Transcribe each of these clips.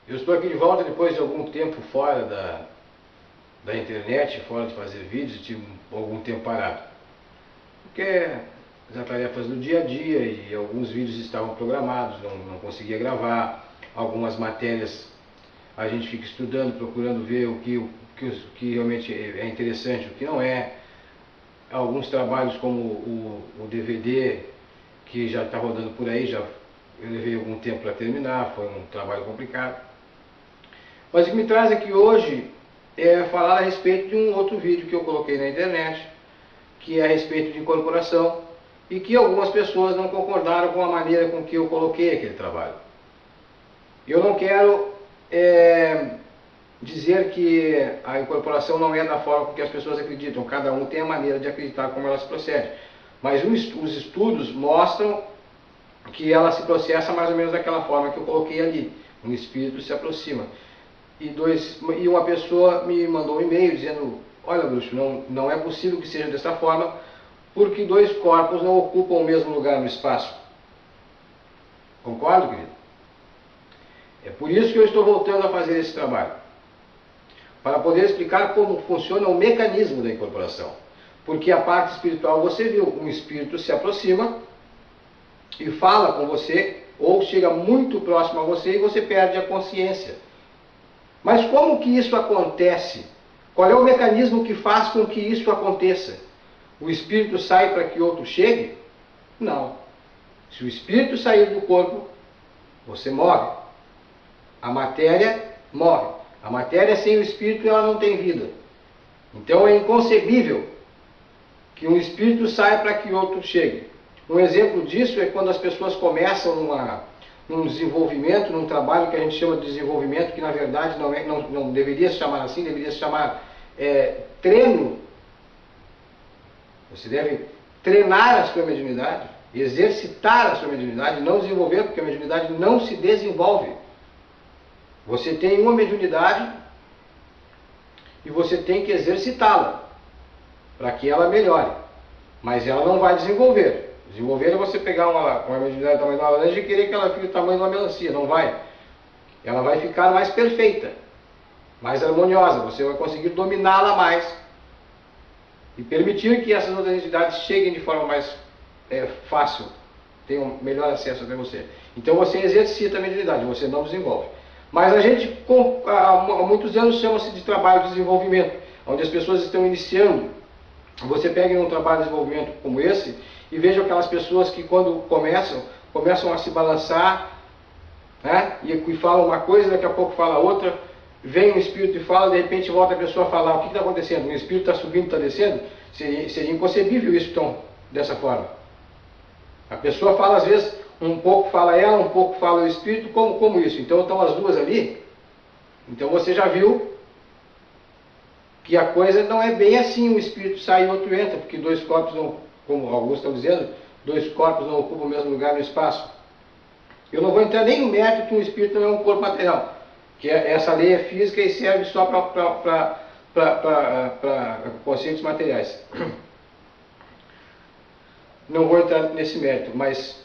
Eu estou aqui de volta depois de algum tempo fora da internet, fora de fazer vídeos, tive algum tempo parado. Porque as tarefas do dia a dia e alguns vídeos estavam programados, não conseguia gravar. Algumas matérias a gente fica estudando, procurando ver o que realmente é interessante, o que não é. Alguns trabalhos como o DVD, que já está rodando por aí, eu levei algum tempo para terminar, foi um trabalho complicado. Mas o que me traz aqui hoje é falar a respeito de um outro vídeo que eu coloquei na internet, que é a respeito de incorporação, e que algumas pessoas não concordaram com a maneira com que eu coloquei aquele trabalho. Eu não quero dizer que a incorporação não é da forma que as pessoas acreditam, cada um tem a maneira de acreditar como ela se procede. Mas os estudos mostram que ela se processa mais ou menos daquela forma que eu coloquei ali. Um espírito se aproxima. E uma pessoa me mandou um e-mail dizendo: olha, bruxo, não é possível que seja dessa forma, porque dois corpos não ocupam o mesmo lugar no espaço. Concordo, querido? É por isso que eu estou voltando a fazer esse trabalho, para poder explicar como funciona o mecanismo da incorporação. Porque a parte espiritual, você viu, um espírito se aproxima e fala com você, ou chega muito próximo a você e você perde a consciência. Mas como que isso acontece? Qual é o mecanismo que faz com que isso aconteça? O espírito sai para que outro chegue? Não. Se o espírito sair do corpo, você morre. A matéria morre. A matéria sem o espírito, ela não tem vida. Então é inconcebível que um espírito saia para que outro chegue. Um exemplo disso é quando as pessoas começam num desenvolvimento, num trabalho que a gente chama de desenvolvimento, que na verdade não deveria se chamar assim, deveria se chamar treino. Você deve treinar a sua mediunidade, exercitar a sua mediunidade, não desenvolver, porque a mediunidade não se desenvolve. Você tem uma mediunidade e você tem que exercitá-la para que ela melhore, mas ela não vai desenvolver. Desenvolver é você pegar uma mediunidade do tamanho de uma laranja e querer que ela fique do tamanho de uma melancia. Não vai. Ela vai ficar mais perfeita, mais harmoniosa. Você vai conseguir dominá-la mais e permitir que essas outras entidades cheguem de forma mais fácil, tenham melhor acesso até você. Então você exercita a mediunidade, você não desenvolve. Mas a gente, há muitos anos, chama-se de trabalho de desenvolvimento, onde as pessoas estão iniciando. Você pega um trabalho de desenvolvimento como esse e veja aquelas pessoas que quando começam a se balançar, né, e falam uma coisa, daqui a pouco fala outra, vem um espírito e fala, de repente volta a pessoa a falar. O que está acontecendo? O espírito está subindo, está descendo? Seria inconcebível isso dessa forma. A pessoa fala às vezes, um pouco fala ela, um pouco fala o espírito, como isso? Então estão as duas ali. Então você já viu que a coisa não é bem assim, um espírito sai e outro entra, porque dois corpos não, como alguns estão dizendo, dois corpos não ocupam o mesmo lugar no espaço. Eu não vou entrar nem no mérito que um espírito não é um corpo material, que essa lei é física e serve só para conscientes materiais. Não vou entrar nesse mérito, mas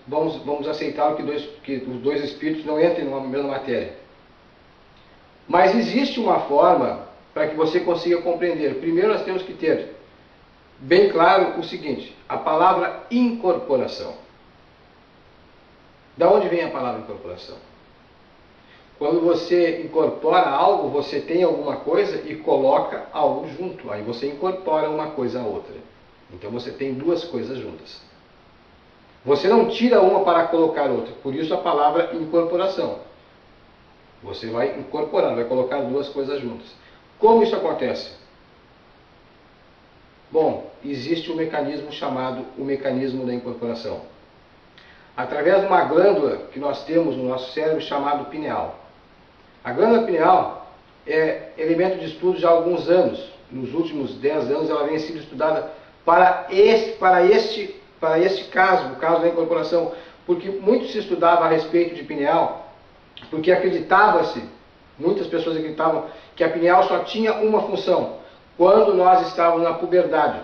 vamos aceitar que os dois espíritos não entrem numa mesma matéria. Mas existe uma forma para que você consiga compreender. Primeiro nós temos que ter bem claro o seguinte: a palavra incorporação. Da onde vem a palavra incorporação? Quando você incorpora algo, você tem alguma coisa e coloca algo junto. Aí você incorpora uma coisa a outra. Então você tem duas coisas juntas. Você não tira uma para colocar outra. Por isso a palavra incorporação. Você vai incorporar, vai colocar duas coisas juntas. Como isso acontece? Bom, existe um mecanismo chamado o mecanismo da incorporação. Através de uma glândula que nós temos no nosso cérebro chamado pineal. A glândula pineal é elemento de estudo já há alguns anos. Nos últimos 10 anos ela vem sendo estudada para este caso, o caso da incorporação, porque muito se estudava a respeito de pineal, porque acreditava-se, muitas pessoas acreditavam que a pineal só tinha uma função, quando nós estávamos na puberdade.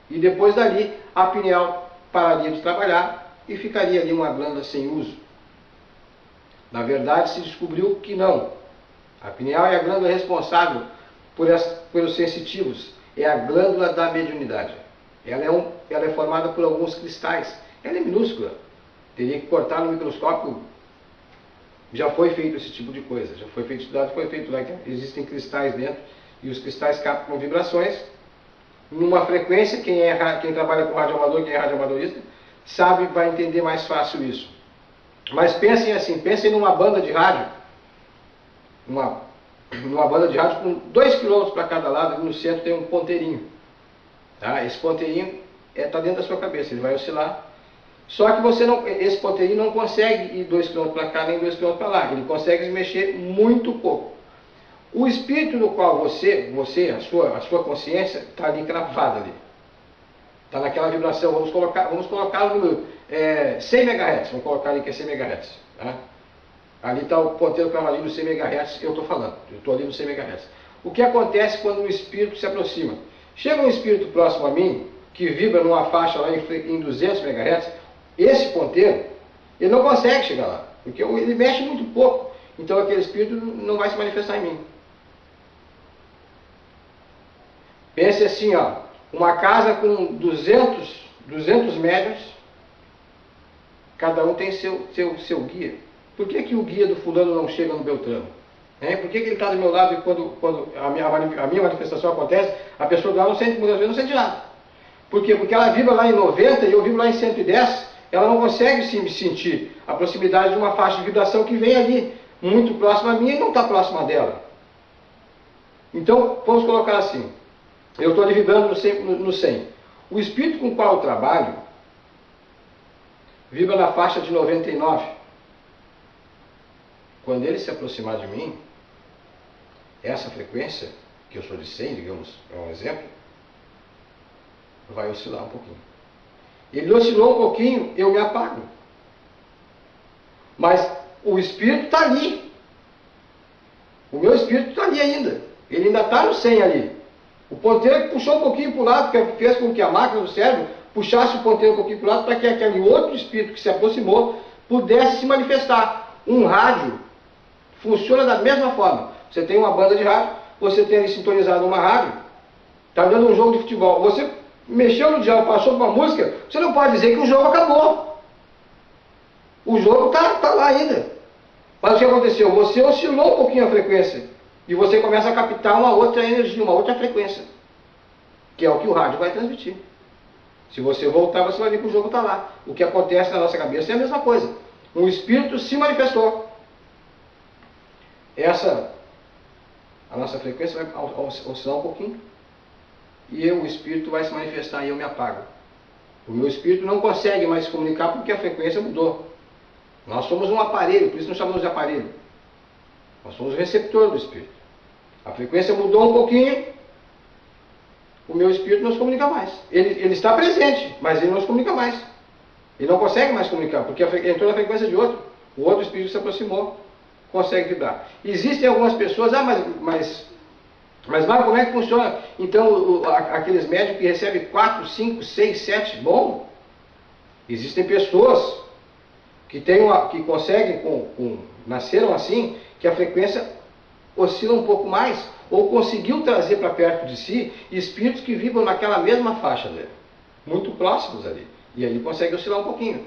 E depois dali, a pineal pararia de trabalhar e ficaria ali uma glândula sem uso. Na verdade, se descobriu que não. A pineal é a glândula responsável pelos sensitivos. É a glândula da mediunidade. Ela é formada por alguns cristais. Ela é minúscula. Teria que cortar no microscópio. Já foi feito esse tipo de coisa. Já foi feito estudado, foi feito lá. Existem cristais dentro. E os cristais captam vibrações. Numa frequência, quem trabalha com radioamador, quem é radioamadorista, sabe, vai entender mais fácil isso. Mas pensem assim, pensem numa banda de rádio. Numa banda de rádio com 2 km para cada lado, ali no centro tem um ponteirinho. Tá? Esse ponteirinho está dentro da sua cabeça, ele vai oscilar. Só que esse ponteirinho não consegue ir 2 km para cá, nem 2 km para lá. Ele consegue se mexer muito pouco. O espírito no qual a sua consciência, está ali cravada ali. Está naquela vibração, vamos colocar no número 100 MHz, vamos colocar ali que é 100 MHz. Tá? Ali está o ponteiro cravadinho no 100 MHz que eu estou falando. Eu estou ali no 100 MHz. O que acontece quando um espírito se aproxima? Chega um espírito próximo a mim, que vibra numa faixa lá em 200 MHz, esse ponteiro, ele não consegue chegar lá, porque ele mexe muito pouco. Então aquele espírito não vai se manifestar em mim. Pense assim, ó, uma casa com 200 médiuns, cada um tem seu guia. Por que o guia do fulano não chega no Beltrano? Por que ele está do meu lado e quando a minha manifestação acontece, a pessoa do lado muitas vezes não sente nada? Por quê? Porque ela vibra lá em 90 e eu vibro lá em 110, ela não consegue sentir a proximidade de uma faixa de vibração que vem ali, muito próxima a mim e não está próxima dela. Então, vamos colocar assim. Eu estou ali vibrando no 100. O espírito com o qual eu trabalho vibra na faixa de 99. Quando ele se aproximar de mim, essa frequência, que eu sou de 100, digamos, é um exemplo, vai oscilar um pouquinho. Ele oscilou um pouquinho, eu me apago. Mas o espírito está ali. O meu espírito está ali ainda. Ele ainda está no 100 ali. O ponteiro puxou um pouquinho para o lado, que fez com que a máquina do cérebro puxasse o ponteiro um pouquinho para o lado, para que aquele outro espírito que se aproximou pudesse se manifestar. Um rádio funciona da mesma forma. Você tem uma banda de rádio, você tem ali sintonizado uma rádio, está dando um jogo de futebol. Você mexeu no dial, passou para uma música, você não pode dizer que o jogo acabou. O jogo está lá ainda. Mas o que aconteceu? Você oscilou um pouquinho a frequência. E você começa a captar uma outra energia, uma outra frequência. Que é o que o rádio vai transmitir. Se você voltar, você vai ver que o jogo está lá. O que acontece na nossa cabeça é a mesma coisa. Um espírito se manifestou. A nossa frequência vai oscilar um pouquinho. E o espírito vai se manifestar e eu me apago. O meu espírito não consegue mais se comunicar porque a frequência mudou. Nós somos um aparelho, por isso nós chamamos de aparelho. Nós somos o receptor do espírito. A frequência mudou um pouquinho, o meu espírito não se comunica mais. Ele está presente, mas ele não se comunica mais. Ele não consegue mais comunicar, porque entrou na frequência de outro. O outro espírito se aproximou, consegue vibrar. Existem algumas pessoas, mas Marco, como é que funciona? Então, aqueles médicos que recebem 4, 5, 6, 7, bom, existem pessoas que conseguem, nasceram assim, que a frequência oscila um pouco mais, ou conseguiu trazer para perto de si espíritos que vibram naquela mesma faixa dele, muito próximos ali, e aí consegue oscilar um pouquinho.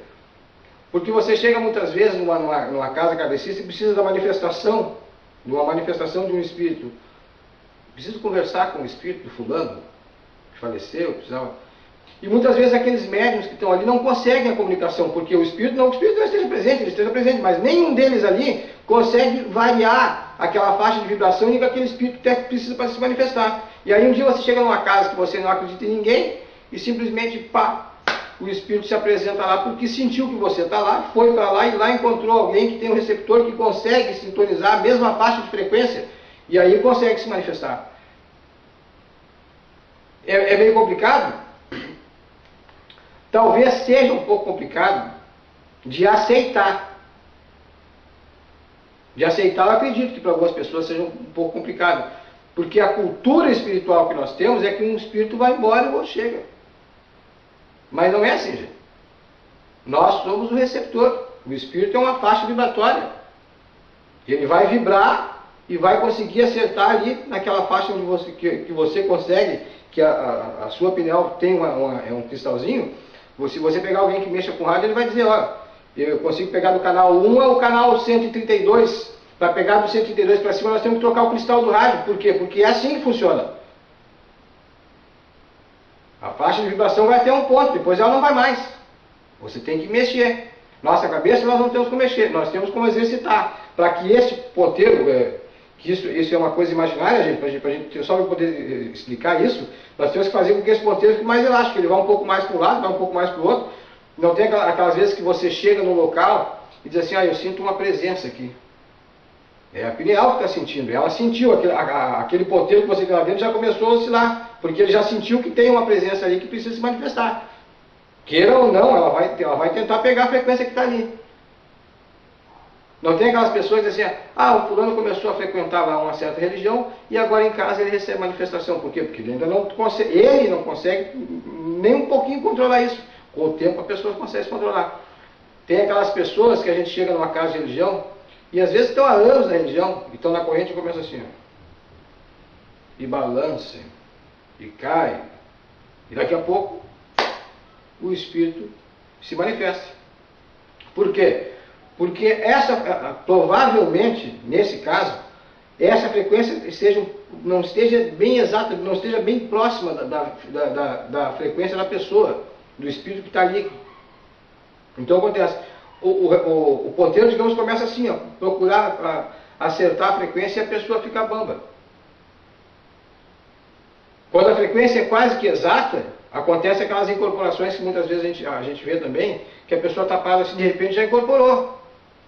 Porque você chega muitas vezes numa casa kardecista e precisa da manifestação, de um espírito. Preciso conversar com o espírito do fulano, que faleceu, precisava... E muitas vezes aqueles médiuns que estão ali não conseguem a comunicação, porque o espírito não esteja presente, ele esteja presente, mas nenhum deles ali consegue variar aquela faixa de vibração que aquele espírito precisa para se manifestar. E aí um dia você chega numa casa que você não acredita em ninguém e simplesmente, pá, o espírito se apresenta lá porque sentiu que você está lá, foi para lá e lá encontrou alguém que tem um receptor que consegue sintonizar a mesma faixa de frequência e aí consegue se manifestar. É meio complicado? Talvez seja um pouco complicado de aceitar. De aceitar, eu acredito que para algumas pessoas seja um pouco complicado. Porque a cultura espiritual que nós temos é que um espírito vai embora e o outro chega. Mas não é assim, gente. Nós somos o receptor. O espírito é uma faixa vibratória. Ele vai vibrar e vai conseguir acertar ali naquela faixa onde você, que você consegue, que a sua pineal tem é um cristalzinho. Se você pegar alguém que mexa com rádio, ele vai dizer, ó, eu consigo pegar do canal 1 ao canal 132. Para pegar do 132 para cima, nós temos que trocar o cristal do rádio. Por quê? Porque é assim que funciona. A faixa de vibração vai até um ponto, depois ela não vai mais. Você tem que mexer. Nossa cabeça nós não temos como mexer, nós temos como exercitar. Para que esse ponteiro, que isso é uma coisa imaginária, gente, para a gente só poder explicar isso, nós temos que fazer com que esse ponteiro fique mais elástico, ele vai um pouco mais para um lado, vai um pouco mais para o outro. Não tem aquelas vezes que você chega no local e diz assim, eu sinto uma presença aqui. É a pineal que está sentindo, ela sentiu, aquele ponteiro que você tem lá dentro já começou a oscilar, porque ele já sentiu que tem uma presença ali que precisa se manifestar. Queira ou não, ela vai tentar pegar a frequência que está ali. Não tem aquelas pessoas que dizem assim, o fulano começou a frequentar lá uma certa religião e agora em casa ele recebe manifestação. Por quê? Porque ele ainda não consegue nem um pouquinho controlar isso. Com o tempo a pessoa consegue se controlar. Tem aquelas pessoas que a gente chega numa casa de religião e às vezes estão há anos na religião, e estão na corrente e começam assim, e balança, e cai, e daqui a pouco o espírito se manifesta. Por quê? Porque provavelmente, nesse caso, essa frequência não esteja bem exata, não esteja bem próxima da frequência da pessoa, do espírito que está ali. Então acontece, o ponteiro, digamos, começa assim, procurar acertar a frequência e a pessoa fica bamba. Quando a frequência é quase que exata, acontece aquelas incorporações que muitas vezes a gente vê também, que a pessoa está parada assim, de repente já incorporou.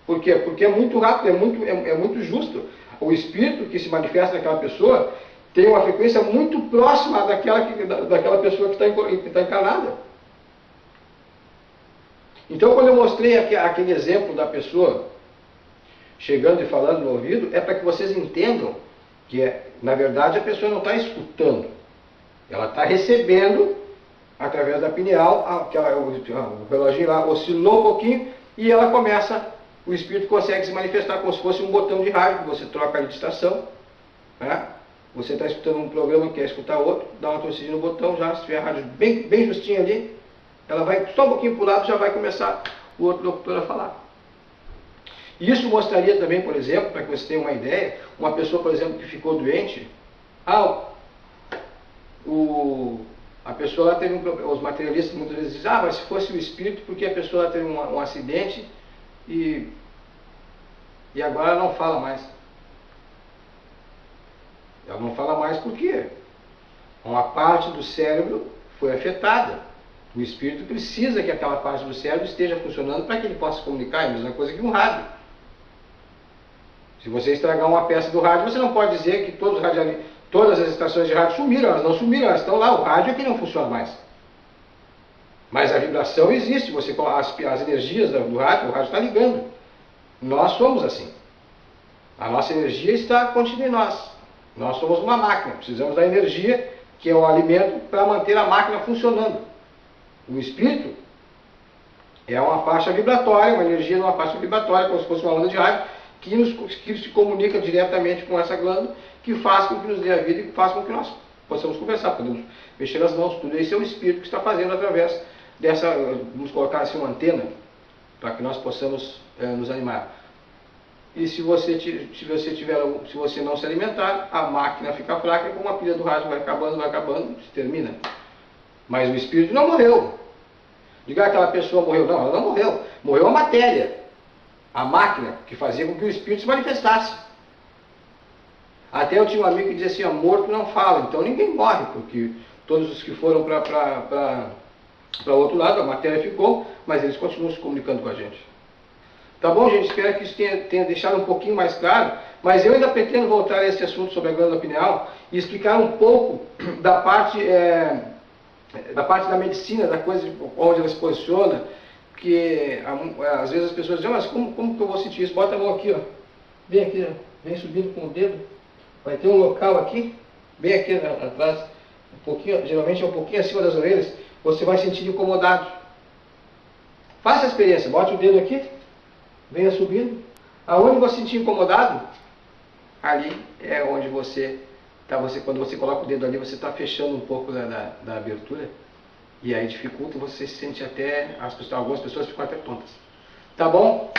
Por quê? Porque é muito rápido, é muito justo. O espírito que se manifesta naquela pessoa tem uma frequência muito próxima daquela pessoa que está encarnada. Então, quando eu mostrei aquele exemplo da pessoa chegando e falando no ouvido, é para que vocês entendam que, na verdade, a pessoa não está escutando. Ela está recebendo, através da pineal, o reloginho lá oscilou um pouquinho e ela começa, o espírito consegue se manifestar como se fosse um botão de rádio, você troca ali de estação, né? Você está escutando um programa e quer escutar outro, dá uma torcidinha no botão, já se tiver a rádio bem justinha ali, ela vai só um pouquinho para o lado, já vai começar o outro locutor a falar. Isso mostraria também, por exemplo, para que você tenha uma ideia, uma pessoa, por exemplo, que ficou doente, a pessoa lá teve um problema, os materialistas muitas vezes dizem, mas se fosse o espírito, porque a pessoa lá teve um acidente e agora ela não fala mais. Ela não fala mais por quê? Uma parte do cérebro foi afetada. O espírito precisa que aquela parte do cérebro esteja funcionando para que ele possa se comunicar, é a mesma coisa que um rádio. Se você estragar uma peça do rádio, você não pode dizer que todas as estações de rádio sumiram, elas não sumiram, elas estão lá, o rádio é que não funciona mais. Mas a vibração existe, as energias do rádio, o rádio está ligando. Nós somos assim. A nossa energia está contida em nós. Nós somos uma máquina, precisamos da energia, que é o alimento, para manter a máquina funcionando. O espírito é uma faixa vibratória, uma energia de uma faixa vibratória, como se fosse uma onda de rádio, que se comunica diretamente com essa glândula, que faz com que nos dê a vida e que faz com que nós possamos conversar, podemos mexer as mãos, tudo isso é o espírito que está fazendo através dessa, vamos colocar assim, uma antena, para que nós possamos nos animar. E se você não se alimentar, a máquina fica fraca e como a pilha do rádio vai acabando, se termina. Mas o espírito não morreu. Diga aquela pessoa morreu. Não, ela não morreu. Morreu a matéria. A máquina que fazia com que o espírito se manifestasse. Até eu tinha um amigo que dizia assim, morto não fala. Então ninguém morre, porque todos os que foram para o outro lado, a matéria ficou, mas eles continuam se comunicando com a gente. Tá bom, gente? Espero que isso tenha deixado um pouquinho mais claro, mas eu ainda pretendo voltar a esse assunto sobre a glândula pineal e explicar um pouco da parte da medicina, da coisa onde ela se posiciona, que às vezes as pessoas dizem, mas como que eu vou sentir isso? Bota a mão aqui, ó. Vem aqui, ó. Vem subindo com o dedo, vai ter um local aqui, bem aqui atrás, um pouquinho, geralmente é um pouquinho acima das orelhas, você vai sentir incomodado. Faça a experiência, bote o dedo aqui, venha subindo, Aonde você se sentir incomodado, ali é onde você tá, quando você coloca o dedo ali, você está fechando um pouco da abertura, e aí dificulta, você se sente até, algumas pessoas ficam até tontas. Tá bom?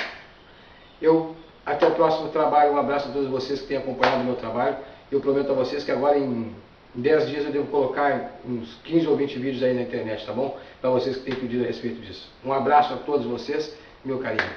Até o próximo trabalho, um abraço a todos vocês que têm acompanhado o meu trabalho. Eu prometo a vocês que agora em 10 dias eu devo colocar uns 15 ou 20 vídeos aí na internet, tá bom? Para vocês que têm pedido a respeito disso. Um abraço a todos vocês, meu carinho.